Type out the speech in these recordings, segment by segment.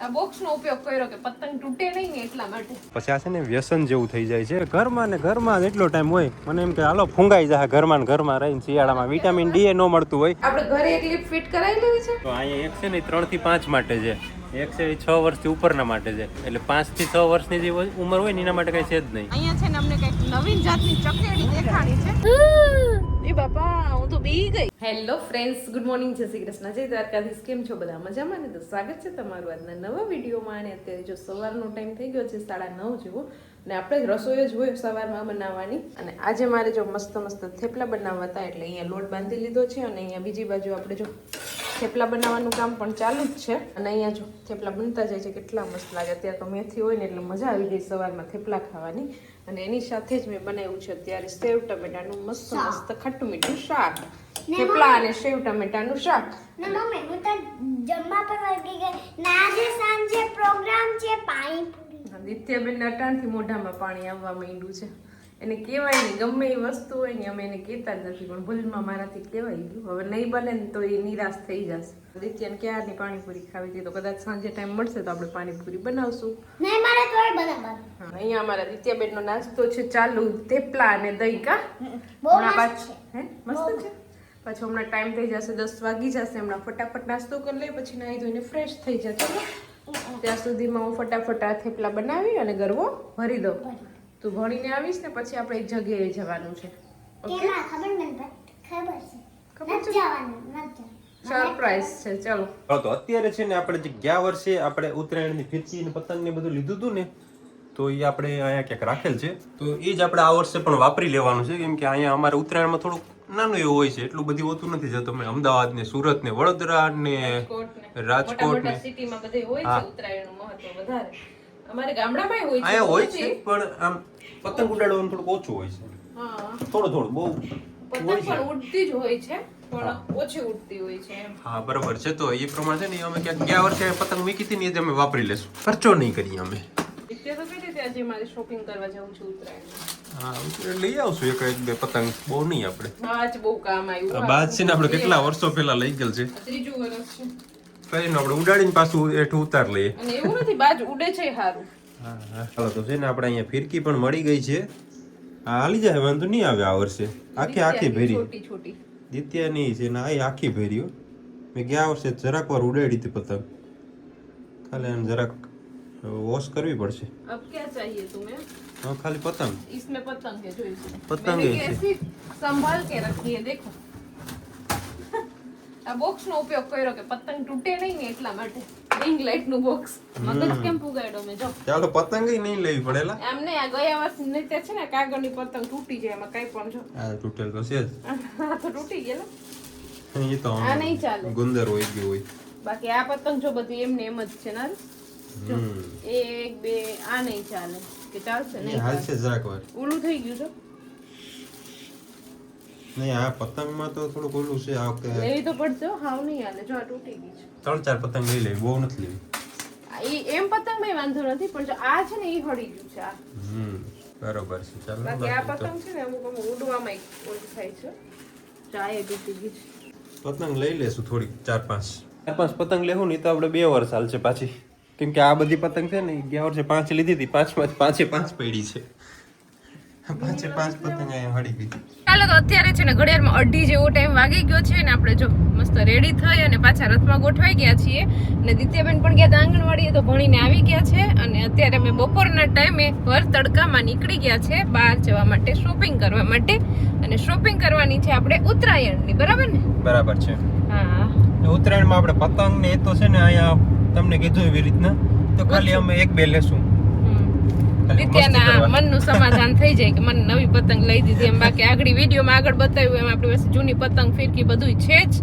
આ બોક્સનો ઉપયોગ કર્યો કે પતંગ તૂટે નહીં ને એટલા માટે. પછી આ છે ને વ્યસન જેવું થઈ જાય છે ઘરમાં ને ઘરમાં એટલો ટાઈમ હોય મને એમ કે હાલો ફૂંગાઈ જાય ઘરમાં ને ઘરમાં રહીને શિયાળામાં વિટામિન ડી ન મળતું હોય. આપણે ઘરે એક લિફ્ટ ફિટ કરાવી લેવી છે. તો અહીંયા એક છે ને 3 થી 5 માટે છે, એક છે 6 વર્ષથી ઉપરના માટે છે, એટલે 5 થી 6 વર્ષની જે ઉંમર હોય ને એના માટે કઈ છે જ નહીં. અહીંયા છે ને અમને કઈક નવીન જાતની ચકેડી દેખાણી છે. એ બાપા હું તો બી ગઈ. હેલો ફ્રેન્ડ્સ, ગુડ મોર્નિંગ, જય શ્રી કૃષ્ણ, જય દ્વારકાધીશ. કેમ છો બધા? મજામાં ને? તો સ્વાગત છે તમારું આજના નવા વિડીયોમાં. અને અત્યારે જો સવારનો ટાઈમ થઈ ગયો છે 9:30 જેવો, અને આપણે રસોઈ જ હોય સવારમાં બનાવવાની. અને આજે મારે જો મસ્ત મસ્ત થેપલા બનાવવા હતા, એટલે અહીંયા લોટ બાંધી લીધો છે. અને અહીંયા બીજી બાજુ આપણે જો થેપલા બનાવવાનું કામ પણ ચાલુ જ છે. અને અહીંયા જો થેપલા બનતા જાય છે, કેટલા મસ્ત લાગે. અત્યારે તો મેથી હોય ને એટલે મજા આવી ગઈ સવારમાં થેપલા ખાવાની. અને એની સાથે જ મેં બનાવ્યું છે અત્યારે સેવ ટમેટાનું મસ્ત મસ્ત ખટ્ટું મીઠું શાક. થેપલા અને સેવ ટમેટાનું શાક. મમ્મી હું તો જમવા પર વળગી ગઈ. ના આજે સાંજે પ્રોગ્રામ છે પાણીપુરી. દિત્યાબેન અટાણથી મોઢામાં પાણી આવવા માંડ્યું છે. એને કહેવાય નહીં, ગમે એ વસ્તુ હોય ને અમે એને કહેતા જ નથી, પણ ભૂલમાં મારાથી કહેવાય ગયું. હવે નહીં બને ને તો એ નિરાશ થઈ જશે. દિત્યાને ક્યારની પાણીપુરી ખાવી હતી, તો કદાચ સાંજે ટાઈમ મળશે તો આપણે પાણીપુરી બનાવશું. નહીં મારે તોય બનાવવાનું. અહીંયા અમારા દિત્યાબેનનો નાસ્તો છે ચાલુ, થેપલા અને દહીં. કા બહુ મસ્ત હે મસ્ત છે. પછી હમણાં ટાઈમ થઈ જશે, 10 વાગી જશે. હમણાં ફટાફટ નાસ્તો કરી લઈ, પછી નાહી ધોઈને ફ્રેશ થઈ જશે. ત્યાં સુધીમાં હું ફટાફટ આ થેપલા બનાવી અને ગરવો ભરી દઉં. તું ભણીને આવીશ ને પછી આપણે એક જગ્યાએ જવાનું છે. ઓકે, ખબર છે. ખબર છે, જવાનું સરપ્રાઈઝ છે. ચલો તો અત્યારે છે ને આપણે જે ગયા વર્ષે આપણે ઉત્તરાયણની ફિરકી ને પતંગ ને બધું લીધું હતું ને, તો એ આપણે અહીંયા ક્યાંક રાખેલ છે. તો એ જ આપણે આ વર્ષે પણ વાપરી લેવાનું છે, કેમ કે અહીંયા અમારે ઉત્તરાયણમાં થોડુંક નાનું એવું હોય છે, એટલું બધું હોતું નથી. જો તમે અમદાવાદ ને સુરત ને વડોદરા ને રાજકોટ ને સિટીમાં બધે હોય છે ઉત્તરાયણનું મહત્વ વધારે. અમારે ગામડામાં હોય છે, અહીંયા હોય છે, પણ આમ પતંગ ઉડાડવાનું થોડુંક ઓછું હોય છે. હા, થોડું બહુ પતંગ પણ ઉડતી જ હોય છે, પણ ઓછી ઉડતી હોય છે એમ. હા બરોબર છે. તો એ પ્રમાણે છે ને અમે ક્યાંક ગયા વર્ષે પતંગ મૂકી હતી ને એ જ અમે વાપરી લેશું, ખર્ચો નહીં કરીએ અમે. અત્યારે તો કઈ રીતે આજે મારે શોપિંગ કરવા જવું છે ઉત્તરાયણ. હા, લઈ આવશું એક બે પતંગ, બહુ નહીં આપણે. આજ બહુ કામ આવ્યું. બાદ છે ને આપણે કેટલા વર્ષો પહેલા લઈ ગયેલ છે, ત્રીજું વર્ષ છે. કરીને આપણે ઉડાડીને પાછું એઠું ઉતાર લઈએ. અને એવું નથી, બાજ ઉડે છે સારું. હા ચાલો. તો છે ને આપણે અહીંયા ફિરકી પણ મળી ગઈ છે. હા, હાલી જાય, વાંધો નહીં આવે. આ વર્ષે આખી ભેરી છોટી છોટી દિત્યા નહીં છે ને, આ આખી ભેરી. મેં ગયા વર્ષે જરાક વાર ઉડાડી હતી પતંગ, ખાલી આને જરાક વોશ કરવી પડશે. अब क्या चाहिए तुम्हें? હા, ખાલી પતંગ. इसमें पतंग है, जो इसमें पतंग मैंने है कैसी संभाल के रखी है, देखो. આ બોક્સ નો ઉપયોગ કર્યો કે પતંગ તૂટે નહીં ને એટલા માટે. રિંગ લાઇટ નું બોક્સ મગજ કેમ પુગાડ્યો મેં. જો ચાલો પતંગ નહીં લેવી પડેલા. એમને આ ગયા વર્ષ નહીં છે ને, કાગળની પતંગ તૂટી જાય, એમાં કઈ પણ જો આ તૂટેલ તો છે જ. આ તો તૂટી ગયેલા. એ તો આ નહીં ચાલે, ગુંદર હોય ગયું હોય. બાકી આ પતંગ જો બધી એમને એમ જ છે ને. જો 1 2 આ નહીં ચાલે કે ચાલશે નહીં? હાલશે જરાક વાર. ઓલું થઈ ગયું છે. નહીં, આ પતંગમાં તો થોડુંક ઓલું છે. આ વખતે લેવી તો પડશે હો, હાવ નહીં હાલે. જો આ તૂટી ગઈ છે. 3-4 પતંગ લઈ લેવી, બહુ નથી લેવી. એમ પતંગ માં વાંધો નથી, પણ જો આ છે ને એ હળી ગયું છે. આ બરોબર છે. ચાલો બાકી આ પતંગ છે ને અમુક ઉડવામાં ઓલું થાય છે. ચાય તૂટી ગઈ છે. પતંગ લઈ લેશું થોડીક, 4-5 પતંગ લેવું ને તો આપણે 2 વર્ષ હાલશે પાછી, કેમ કે આ બધી પતંગ છે ને ગયા વર્ષે 5 લીધી હતી, 5 પડી છે. 5 પતંગ અહીંયા હળી ગઈ. ચાલો, તો અત્યારે છે ને ઘડિયાળમાં 2:30 જેવો ટાઈમ વાગી ગયો છે ને આપણે જો મસ્ત રેડી થઈ અને પાછા રથમાં ગોઠવાઈ ગયા છીએ. અને દિત્યાબેન પણ ગયા હતા આંગણવાડીએ, તો ભણીને આવી ગયા છે. અને અત્યારે અમે બપોરના ટાઈમે ભર તડકામાં નીકળી ગયા છે બહાર જવા માટે, શોપિંગ કરવા માટે. અને શોપિંગ કરવાની છે આપણે ઉત્તરાયણની, બરાબર ને? બરાબર છે. હા, ઉત્તરાયણમાં આપણે પતંગ ને એ તો છે ને અહીંયા તમને કીધું એવી રીતના, તો ખાલી અમે 1-2 લેશું. દિત્યાના મનનું સમાધાન થઈ જાય કે મને નવી પતંગ લઈ દીધી એમ. બાકી આગળ વિડીયોમાં આગળ બતાવ્યું એમ આપણી પાસે જૂની પતંગ ફિરકી બધું છે જ.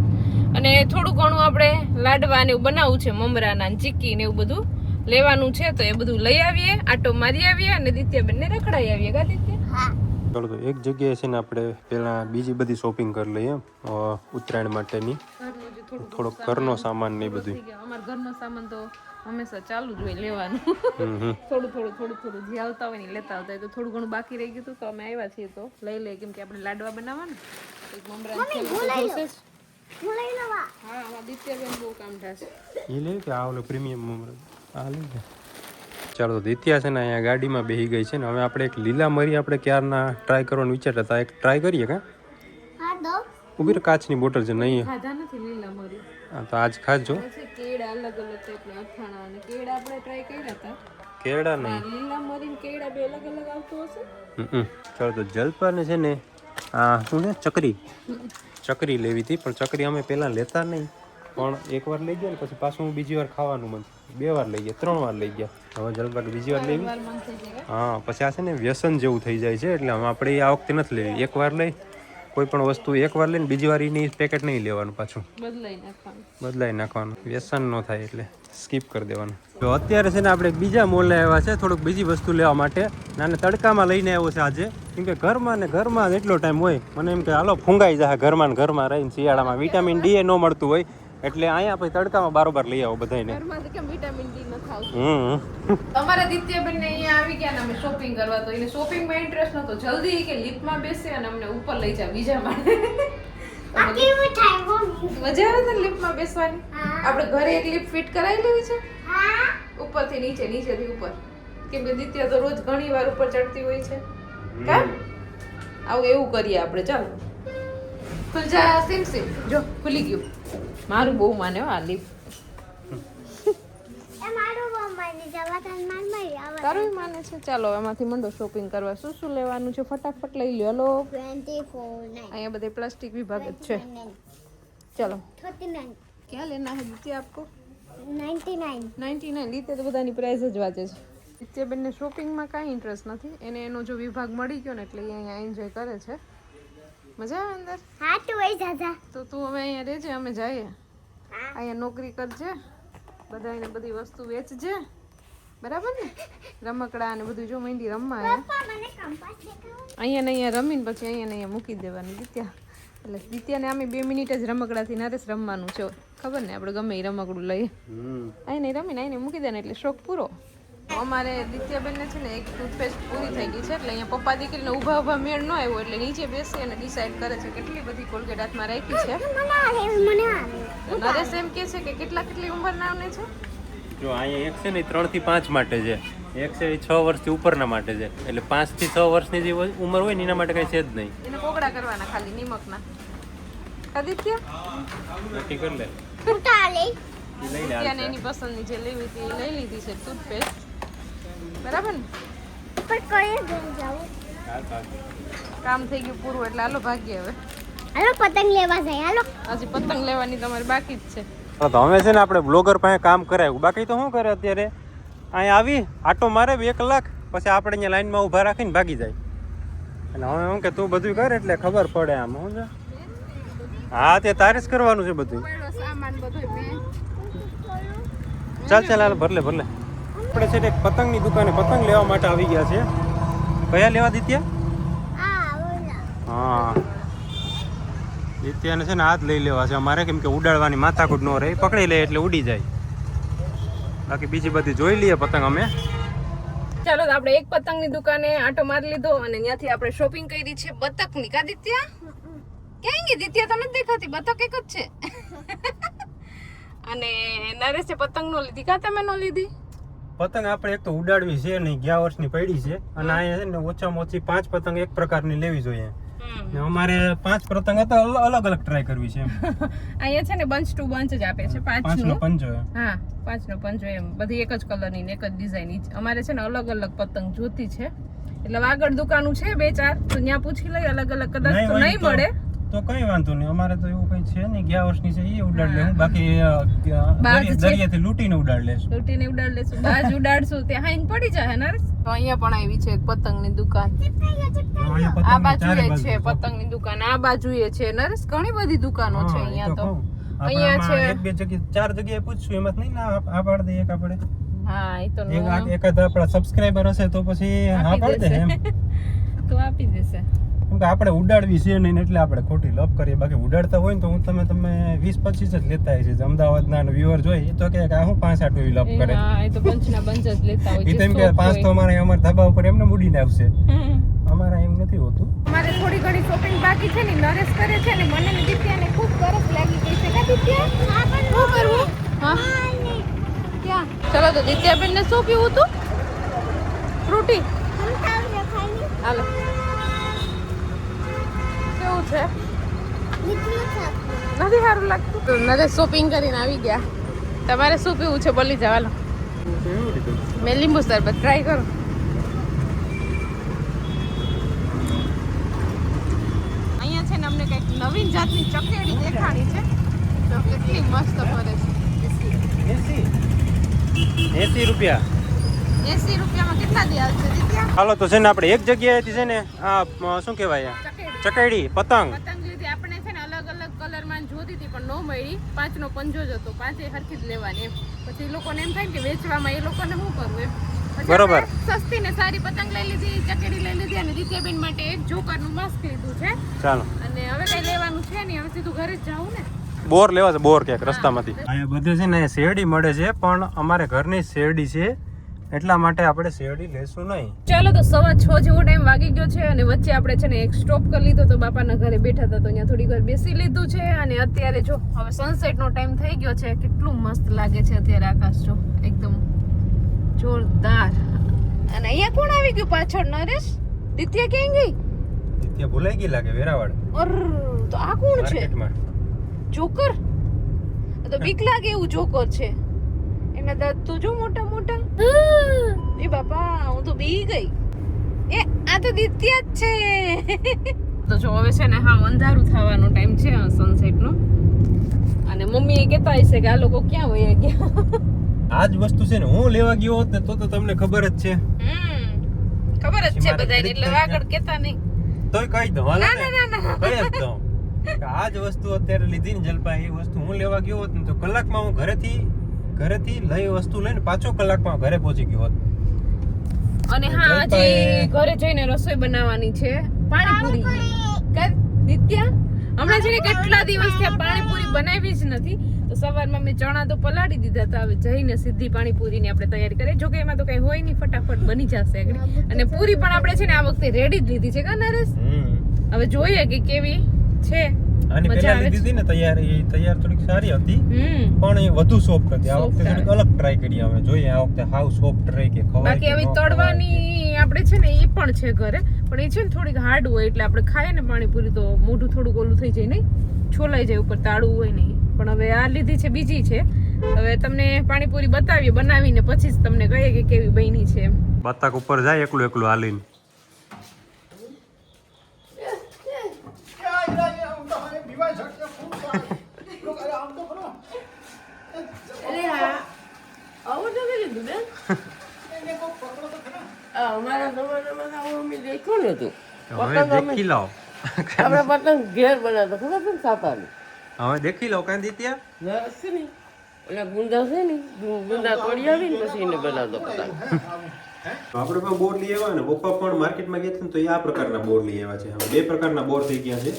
અને થોડું ઘણું આપણે લાડવા ને એવું બનાવવું છે, મમરાના ચીક્કી ને એવું બધું લેવાનું છે. તો એ બધું લઈ આવીએ, આટો મારી આવીએ અને દિત્યાબેન ને રખડાઈ આવીએ. કા દિત્યા? ચાલો, તો એક જગ્યાએ છે ને આપણે પેલા બીજી બધી શોપિંગ કરી લઈએ ઉત્તરાયણ માટેની. થોડોક ઘરનો સામાન ને બધું. અમારા ઘરનો સામાન તો હંમેશા ચાલુ જ હોય લેવાનું. થોડું જે આવતા હોય ને લેતા આવતા હોય. તો થોડું ઘણું બાકી રહી ગયું તો અમે આવ્યા છીએ તો લઈ લઈએ, કેમ કે આપણે લાડવા બનાવવાના. એક મમરા જોશે. હા, આમાં દિત્યાબેન બહુ કામ થશે. એ લે કે આ ઓલો પ્રીમિયમ મમરા. ચાલો દિત્યા છે ને અહીંયા ગાડીમાં બેસી ગઈ છે ને હવે આપણે એક લીલા મરી આપણે ક્યારના ટ્રાય કરવાનું વિચારતા હતા એક ટ્રાય કરીએ કા હા દો ઉભી કાચની બોટલ છે નહીં ખાધા નથી લીલા મરી. હા તો આજ ખાજો પછી કેળા અલગ અલગ ટાઈપના અથાણા અને કેળા આપણે ટ્રાય કર્યા હતા. કેળા નહીં લીલા મરી ને કેળા બે અલગ અલગ આવતું હશે. ચાલો તો જલપાને છે ને આ શું છે ચકરી લેવી હતી પણ ચકરી અમે પહેલાં લેતા નહીં પણ એકવાર લઈ ગયા ને પછી પાછું બીજી વાર ખાવાનું મન 2 વાર લઈ ગયા 3 વાર લઈ ગયા હવે જલપાને બીજી વાર લેવી મન થઈ જાય. હા પછી આ છે ને વ્યસન જેવું થઈ જાય છે એટલે હવે આપણે આ વખતે નથી લેવી એકવાર લઈ કોઈ પણ વસ્તુ એકવાર લઈને બીજી વાર એની પેકેટ નહીં લેવાનું પાછું બદલાઈ નાખવાનું વ્યસન ન થાય એટલે સ્કીપ કરી દેવાનું. તો અત્યારે છે ને આપણે બીજા મોલને આવ્યા છે થોડુંક બીજી વસ્તુ લેવા માટે નાને તડકામાં લઈને આવ્યો છે આજે કેમ કે ઘરમાં ને ઘરમાં એટલો ટાઈમ હોય મને એમ કે હાલો ફૂંગાઈ જાય ઘરમાં ને ઘરમાં રહીને શિયાળામાં વિટામિન ડી ન મળતું હોય એટલે અહીંયા પછી તડકામાં બારોબાર લઈ આવો બધાને. અમારા દિત્યાબેન ને અહીંયા આવી ગયા ને અમે શોપિંગ કરવા તો એને શોપિંગમાં ઇન્ટરેસ્ટ નતો જલ્દી કે લિફ્ટમાં બેસે અને અમને ઉપર લઈ જા બીજા માળે. આ કેવું થાય મમ્મી? મજા આવે ને લિફ્ટમાં બેસવાની. આપણે ઘરે એક લિફ્ટ ફિટ કરાવી લેવી છે હા ઉપરથી નીચે નીચેથી ઉપર કેમ કે દિત્યા તો રોજ ઘણી વાર ઉપર ચડતી હોય છે કામ આવું એવું કરીએ આપણે ચાલો ખુલ જા સિમ સિમ જો ખુલી ગયું મારું બહુ માને આ લિફ્ટ તમારું મમ્મી જવા તાન મારી આવે તારું માને છે ચાલો એમાંથી મંડો શોપિંગ કરવા શું શું લેવાનું છે ફટાફટ લઈ લ્યો હલો 24 અહીંયા બધે પ્લાસ્ટિક વિભાગ જ છે ચલો 39 ક્યાં લેના હે દિત્યા આપકો 99 99 લીધે તો બધાની પ્રાઇસ જ વાંચે છે દિત્યાબેનને શોપિંગમાં કાંઈ ઇન્ટરેસ્ટ નથી એને એનો જો વિભાગ મળી ગયો ને એટલે એ અહીંયા એન્જોય કરે છે મજા આવે અંદર હા તું એ જાજા તો તું હવે અહીંયા રહેજે અમે જઈએ અહીંયા નોકરી કરજે બધાને બધી વસ્તુ વેચજે બરાબર ને રમકડા અને બધું જો મહેંદી રમવા પપ્પા મને કંપાસ દેખાવો અહીંયા ને અહીંયા રમીને પછી અહીંયા ને અહીંયા મૂકી દેવાની દિત્યા એટલે દિત્યાને આમે 2 મિનિટ જ રમકડાથી નરેશ રમવાનું છે ખબર ને આપણે ગમે એ રમકડું લઈએ અહીં રમીને અહીં મૂકી દે ને એટલે શોખ પૂરો. અમારે દિત્યાબેનને છે ને એક ટૂથપેસ્ટ પૂરી થઈ ગઈ છે એટલે અહીંયા પપ્પા દીકરીને ઊભા મેળ ન આવ્યો એટલે નીચે બેસી અને ડિસાઈડ કરે છે કેટલી બધી કોલગેટ હાથમાં રાખી છે. મને આવે નરેશ એમ કહે છે કે કેટલી ઉંમરના ને છે જો અહીંયા એક છે ને 3 થી 5 માટે છે એક છે 6 વર્ષથી ઉપરના માટે છે એટલે 5 થી 6 વર્ષની જે ઉંમર હોય ને એના માટે કઈ છે જ નહીં એને કોગળા કરવાના ખાલી નિમકના નક્કી કરી લે ઉતાલે દિત્યાને એની પસંદની જે લેવી હતી એ લઈ લીધી છે ટૂથપેસ્ટ બરાબર ને પર કઈ ગઈ જાવ કામ થઈ ગયું પૂરું એટલે હાલો ભાગીએ હવે હાલો પતંગ લેવા જાય હાલો હજી પતંગ લેવાની તમારી બાકી જ છે. તો અમે છે ને આપણે બ્લોગર પાસે કામ કરાવ્યું બાકી તો શું કરે અત્યારે અહીંયા આવી આટો મારે 1 કલાક પછી આપણે અહીંયા લાઈનમાં ઊભા રાખીને ભાગી જાય એટલે હવે હું કે તું બધું કર એટલે ખબર પડે આમ હું છે હા તે તારે જ કરવાનું છે બધું સામાન બધું ચાલ હાલ ભરલે આપણે છે ને એક પતંગની દુકાને પતંગ લેવા માટે આવી ગયા છે કયા લેવા દિત્યા હા દિત્યાને છે ને હાથ લઈ લેવા છે અમારે કેમ કે ઉડાડવાની માથાકૂટ ન રહે પકડી લે એટલે ઉડી જાય બાકી બીજી બધી જોઈ લઈએ પતંગ અમે. ચાલો આપણે એક પતંગની દુકાને આટો મારી લીધો અને ત્યાંથી આપણે શોપિંગ કરી છે બતકની કા દિત્યા ક્યાં ગઈ દિત્યા તને દેખાતી બતક એક જ છે અને નરેશે પતંગ નો લીધી કા તમે નો લીધી પતંગ આપણે એક તો ઉડાડવી છે નહીં ગયા વર્ષની પડી છે અને અહીંયા છે ને ઓછામાં ઓછી 5 પતંગ એક પ્રકારની લેવી જોઈએ ને અમારે 5 પતંગ હતા અલગ અલગ ટ્રાય કરવી છે અહીંયા છે ને બંચ ટુ બંચ જ આપે છે 5 નો પંજો હા 5 નો પંજો એમ બધી એક જ કલરની ને એક જ ડિઝાઇન અમારે છે ને અલગ અલગ પતંગ જોતી છે એટલે આગળ દુકાનું છે 2-4 તો ત્યાં પૂછી લઈ અલગ અલગ કદાચ તો નહીં મળે તો કઈ વાંધો નહીં અમારે તો એવું કઈ છે નહીં ગયા વર્ષની છે એ ઉડાડ લેવું બાકી દરિયાથી લૂંટીને ઉડાડ લેશું બાજ ઉડાડશું ત્યાં હાઈન પડી જાય ને તો અહીંયા પણ આવી છે એક પતંગની દુકાન આ બાજુએ છે પતંગની દુકાન આ બાજુએ છે નરેશ ઘણી બધી દુકાનો છે અહીંયા તો અહીંયા છે એક બે જગ્યાએ 4 જગ્યાએ પૂછશું એમાં નહીં ના આ પાડ દે એક આપણે હા એ તો એકાદ આપણા સબસ્ક્રાઇબર હશે તો પછી હા પાડ દે એમ તો આપી દેશે કેમ કે આપણે ઉડાડવી છે નહીં એટલે આપણે ખોટી લપ કરીએ બાકી ઉડાડતા હોય ને તો હું તમે 20-25 જ લેતા હશે અમદાવાદના વ્યુઅર જોઈ તો કે આ હું 5-8 એવી લપ કરે હા એ તો બંચના બંચ જ લેતા હોય એ તેમ કે 5 તો અમારા ધાબા ઉપર એમને ઉડીને આવશે અમારા એમ નથી હોતું અમારે થોડી ઘણી શોપિંગ બાકી છે ને નરેશ કરે છે ને મને ને દિત્યાને ખૂબ તરસ લાગી ગઈ છે કા દિત્યા હા પણ શું કરવું હા ક્યાં ચલો તો દિત્યાબેન ને શું પીવું તું? ફ્રૂટી. હાલો. કેવું છે? નથી સારું લાગતું? તો નરે શોપિંગ કરીને આવી ગયા. તમારે શું પીવું છે બોલી જાવ. હાલો. મેં લીંબુ શરબત ટ્રાય કરો. અહીંયા છે ને અમને કંઈક નવીન જાતની ચકેડી દેખાણી છે. તો કેટલી મસ્ત ફરે છે. 80 રૂપિયા. 80 રૂપિયામાં કેટલા દે આવશે દિત્યા? હાલો તો છે ને આપણે એક જગ્યાએથી છે ને આ શું કહેવાય ચકેડી પતંગ પતંગ લીધી. આપણે છે ને અલગ અલગ કલરમાં જોતી હતી પણ ન મળી. 5 નો પંજો જ હતો. 5 હરખી જ લેવાની એમ. પછી લોકોને એમ થાય કે વેચવામાં એ લોકોને શું કરવું એમ. બરોબર. સસ્તી ને સારી પતંગ લઈ લીધી, ચકેડી લઈ લીધી અને દિત્યાબેન માટે એક જોકરનું માસ્ક લીધું છે. ચાલો અને હવે કઈ લેવાનું છે નહીં. હવે સીધું ઘરે જ જાવું ને. બોર લેવા છે, બોર ક્યાંક રસ્તામાંથી. અહીંયા બધે છે ને શેરડી મળે છે પણ અમારે ઘરની શેરડી છે એટલા માટે આપણે શેરડી લેશું નહીં. ચાલો તો 6:15 જેવો ટાઈમ વાગી ગયો છે અને વચ્ચે આપણે છે ને એક સ્ટોપ કરી લીધો. તો બાપાના ઘરે બેઠા હતા તો અહીંયા થોડી વાર બેસી લીધું છે. અને અત્યારે જો હવે સનસેટ નો ટાઈમ થઈ ગયો છે. કેટલું મસ્ત લાગે છે અત્યારે આકાશ જો એકદમ જોરદાર. અને અહીંયા કોણ આવી ગયું પાછળ? નરેશ. દિત્યા ક્યાં ગઈ? દિત્યા ભૂલાઈ ગઈ લાગે વેરાવળ. અર તો આ કોણ છે? માર્કેટમાં. જોકર. આ તો બીક લાગે એવું જોકર છે. એના દાંત તો જો મોટા મોટા. એ બાપા હું તો બી ગઈ. એ આ તો દિત્યા જ છે. તો જો હવે છે ને હા અંધારું થવાનો ટાઈમ છે સનસેટ નો. અને મમ્મી એ કહેતા હશે કે આ લોકો ક્યાં વયા ગયા. આ જ વસ્તુ છે ને હું લેવા ગયો હોત ને તો તમને ખબર જ છે. ખબર જ છે બધાને એટલે આગળ કહેતા નહીં. તોય કહી દઉં. હાલો ના ના ના ના. કહી જ દઉં કે આ જ વસ્તુ અત્યારે લીધી ને જલપા એ વસ્તુ હું લેવા ગયો હોત ને તો કલાકમાં હું ઘરેથી લઈ વસ્તુ લઈને પાછો કલાકમાં ઘરે પહોંચી ગયો હોત. અને હા આજે ઘરે જઈને રસોઈ બનાવવાની છે પાણીપુરી. કર દિત્યા હમણાં છે ને કેટલા દિવસથી આ પાણીપુરી બનાવી જ નથી. તો સવારમાં મેં ચણા તો પલાળી દીધા હતા. હવે જઈને સીધી પાણીપુરીની આપણે તૈયારી કરીએ. જો કે એમાં તો કઈ હોય નહીં, ફટાફટ બની જશે આગળ. અને પૂરી પણ આપણે છે ને આ વખતે રેડી જ લીધી છે કા નરેશ? હવે જોઈએ કે કેવી છે. આની પહેલા લીધી હતી ને તૈયાર થોડીક સારી હતી પણ એ વધુ સોફ્ટ હતી. આ વખતે થોડીક અલગ ટ્રાય કરી અમે જોઈએ આ વખતે હાવ સોફ્ટ રહી કે ખવાય. બાકી હવે તળવાની આપણે છે ને એ પણ છે ઘરે પણ એ છે ને થોડીક હાર્ડ હોય એટલે આપણે ખાઈએ ને પાણીપુરી તો મોઢું થોડુંક ઓલું થઈ જાય નહીં, છોલાઈ જાય ઉપર તાળું હોય નહીં. પણ હવે આ લીધી છે બીજી છે. હવે તમને પાણીપુરી બતાવીએ બનાવીને પછી જ તમને કહીએ કે કેવી બની છે એમ. બતક ઉપર જાય એકલું એકલું હાલીને. હવે દેખી લો કઈ દીત્યા આપણે પણ બોર લઈ આવ્યા ને પપ્પા પણ માર્કેટમાં ગયા હતા ને તો એ આ પ્રકારના બોર લઈ આવ્યા છે. હવે 2 પ્રકારના બોર થઈ ગયા છે.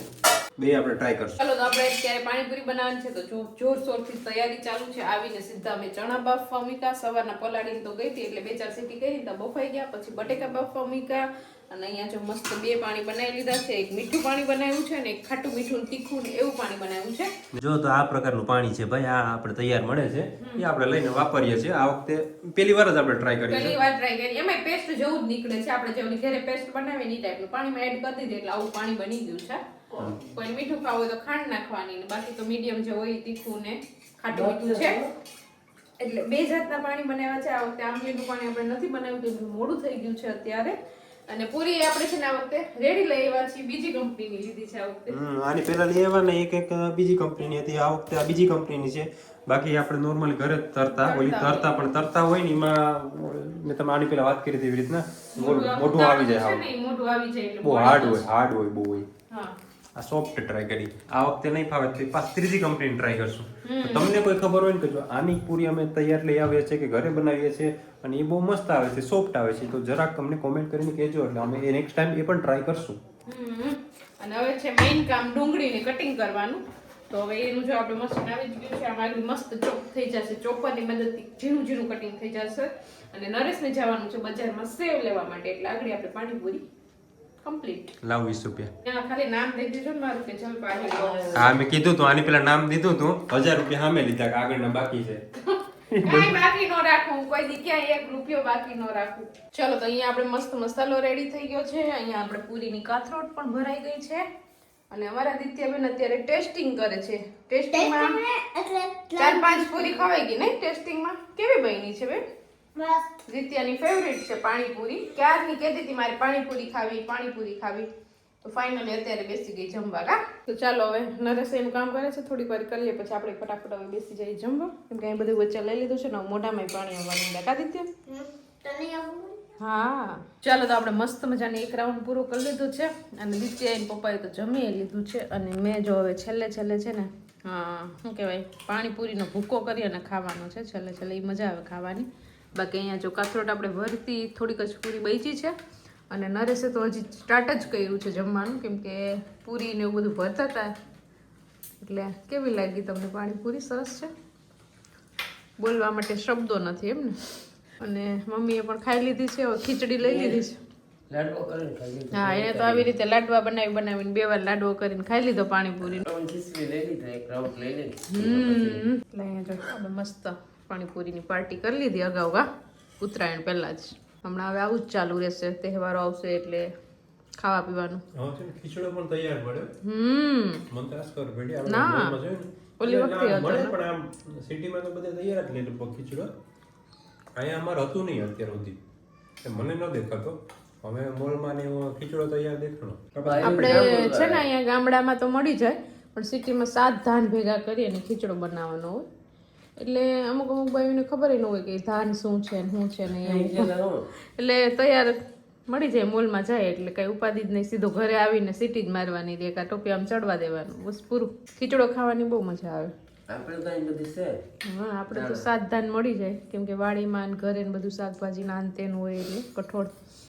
બે આપણે ટ્રાય કરશું. ચાલો તો આપણે અત્યારે પાણીપુરી બનાવવાની છે તો જોરશોરથી તૈયારી ચાલુ છે. આવીને સીધા અમે ચણા બાફવા મૂક્યા. સવારના પલાળીને તો ગઈ હતી એટલે 2-4 સીટી કરી તો બફાઈ ગયા. પછી બટેકા બાફવા મૂક્યા અને અહીંયા જો મસ્ત 2 પાણી બનાવી લીધા છે. એક મીઠું પાણી બનાવ્યું છે અને એક ખાટું મીઠું તીખું ને એવું પાણી બનાવ્યું છે. જો તો આ પ્રકારનું પાણી છે ભાઈ. આ આપણે તૈયાર મળે છે એ આપણે લઈને વાપરીએ છીએ. આ વખતે પહેલી વાર જ આપણે ટ્રાય કરી છે. પહેલી વાર ટ્રાય કરી. એમાં પેસ્ટ જેવું જ નીકળે છે. આપણે જેવું ઘરે પેસ્ટ બનાવીએ એ ટાઈપનું પાણીમાં એડ કરી દીધું એટલે આવું પાણી બની ગયું છે. કોઈ મીઠું ખાવું હોય તો ખાંડ નાખવાની ને બાકી તો મીડિયમ જે હોય તીખું ને ખાટું મીઠું છે. એટલે 2 જાતના પાણી બનાવ્યા છે. આ વખતે આમલીનું પાણી આપણે નથી બનાવ્યું કે મોડું થઈ ગયું છે અત્યારે. અને પૂરી આપણે છે ને આ વખતે રેડી લઈ આવ્યા છીએ. બીજી કંપનીની લીધી છે આ વખતે. આની પહેલા લઈ આવ્યા ને એક બીજી કંપનીની હતી. આ વખતે આ બીજી કંપનીની છે. બાકી આપણે નોર્મલી ઘરે તરતા ઓલી તરતા પણ તરતા હોય ને એમાં મેં તમે આની પહેલા વાત કરી હતી એવી રીતના મોઢું આવી જાય. મોઢું આવી જાય એટલે બહુ હાર્ડ હોય બહુ હોય. હા આ સોફ્ટ ટ્રાય કરી. આ વખતે નહીં ફાવે તો પાછ ત્રીજી કંપનીની ટ્રાય કરશું. તો તમને કોઈ ખબર હોય ને કે જો આની પૂરી અમે તૈયાર લઈ આવીએ છીએ કે ઘરે બનાવીએ છીએ અને એ બહુ મસ્ત આવે છે, સોફ્ટ આવે છે, તો જરાક તમને કોમેન્ટ કરીને કહેજો એટલે અમે એ નેક્સ્ટ ટાઈમ એ પણ ટ્રાય કરશું. અને હવે છે મેઇન કામ ડુંગળીને કટિંગ કરવાનું. તો હવે એનું જો આપણે મશીન આવી જ ગયું છે. આમાં મસ્ત ચોપ થઈ જશે. ચોપરની મદદથી ઝીણું કટિંગ થઈ જશે. અને નરેશને જવાનું છે બજારમાં સેવ લેવા માટે એટલે આગળ આપણે પાણીપુરી કમ્પ્લીટ. લાવ 20 રૂપિયા. ખાલી નામ દઈ દીધું ને મારું કે ચલ પાણી. હા મેં કીધું તું આની પેલા નામ દીધું તું 1000 રૂપિયા સામે લીધા કે આગળના બાકી છે. કાંઈ બાકી ન રાખું, કોઈ દી ક્યાંય 1 રૂપિયો બાકી ન રાખું. ચલો તો અહીંયા આપણે મસ્ત મસાલો રેડી થઈ ગયો છે. અહીંયા આપણે પૂરીની કાથરોટ પણ ભરાઈ ગઈ છે અને અમારા આદિત્યબેન અત્યારે ટેસ્ટિંગ કરે છે. ટેસ્ટિંગમાં એટલે 4-5 પૂરી ખવાઈ ગઈ ને ટેસ્ટિંગમાં. કેવી બની છે બેન? બસ દિત્યાની ફેવરિટ છે પાણીપુરી. ક્યારની કહેતી હતી મારે પાણીપુરી ખાવી. તો ફાઇનલી અત્યારે બેસી ગઈ જમવા. કા તો ચાલો હવે નરેશ એનું કામ કરે છે, થોડીક વાર કરીએ પછી આપણે ફટાફટ હવે બેસી જઈએ જમવા. કેમ કે અહીં બધું વચ્ચે લઈ લીધું છે ને મોઢામાં પાણી આવવાનું. કા દિત્ય? તને આવું હા ચાલો તો આપણે મસ્ત મજાની એક રાઉન્ડ પૂરો કરી લીધું છે અને દિત્યા એની પપ્પાએ તો જમી લીધું છે અને મેં જો હવે છેલ્લે છે ને શું કહેવાય પાણીપુરીનો ભૂકો કરી અને ખાવાનો છે છેલ્લે. એ મજા આવે ખાવાની. બાકી અહીંયા જો કાથરોટ આપણે ભરતી થોડીક જ પૂરી બચી છે અને નરેશે તો હજી સ્ટાર્ટ જ કર્યું છે જમવાનું. કેમ કે પૂરી ને એવું બધું ભરતા હતા. એટલે કેવી લાગી તમને પાણીપુરી? સરસ છે, બોલવા માટે શબ્દો નથી એમ ને. અને મમ્મીએ પણ ખાઈ લીધી છે. હવે ખીચડી લઈ લીધી છે. હા એને તો આવી રીતે લાડવા બનાવીને 2 વાર લાડવો કરીને ખાઈ લીધો પાણીપુરી. એટલે અહીંયા જો આપણે મસ્ત પાણીપુરીની પાર્ટી કરી લીધી અગાઉ. ઉત્તરાયણ પહેલા જ. હમણાં હવે આવું જ ચાલુ રહેશે, તહેવારો આવશે એટલે ખાવા પીવાનું. ખીચડો પણ તૈયાર મળે. મને તો આજ ખબર પડી. આપણે ના મોલમાં જોયું ને ઓલી વખતે હતો મળે ને. પણ આમ સિટીમાં તો બધે તૈયાર જ લે લગભગ ખીચડો. અહીંયા અમારે હતું નહીં અત્યાર સુધી, મને ન દેખાતો. હવે મોલમાં ને એવો ખીચડો તૈયાર દેખાણો. આપણે છે ને અહીંયા ગામડામાં તો મળી જાય પણ સિટીમાં 7 ધાન ભેગા કરી અને ખીચડો બનાવવાનો હોય. એટલે અમુક ભાઈઓને ખબર ન હોય કે ધાન શું છે ને શું છે ને એવું. એટલે તૈયાર મળી જાય મોલમાં જાય એટલે કઈ ઉપાધિ જ નહીં. સીધો ઘરે આવીને સીટી જ મારવાની, એક આ ટોપી આમ ચડવા દેવાનું, બસ પૂરું. ખીચડો ખાવાની બહુ મજા આવે. હા આપણે તો 7 ધાન મળી જાય કેમ કે વાડીમાં ઘરે બધું શાકભાજી ના તેનું હોય એટલે કઠોળ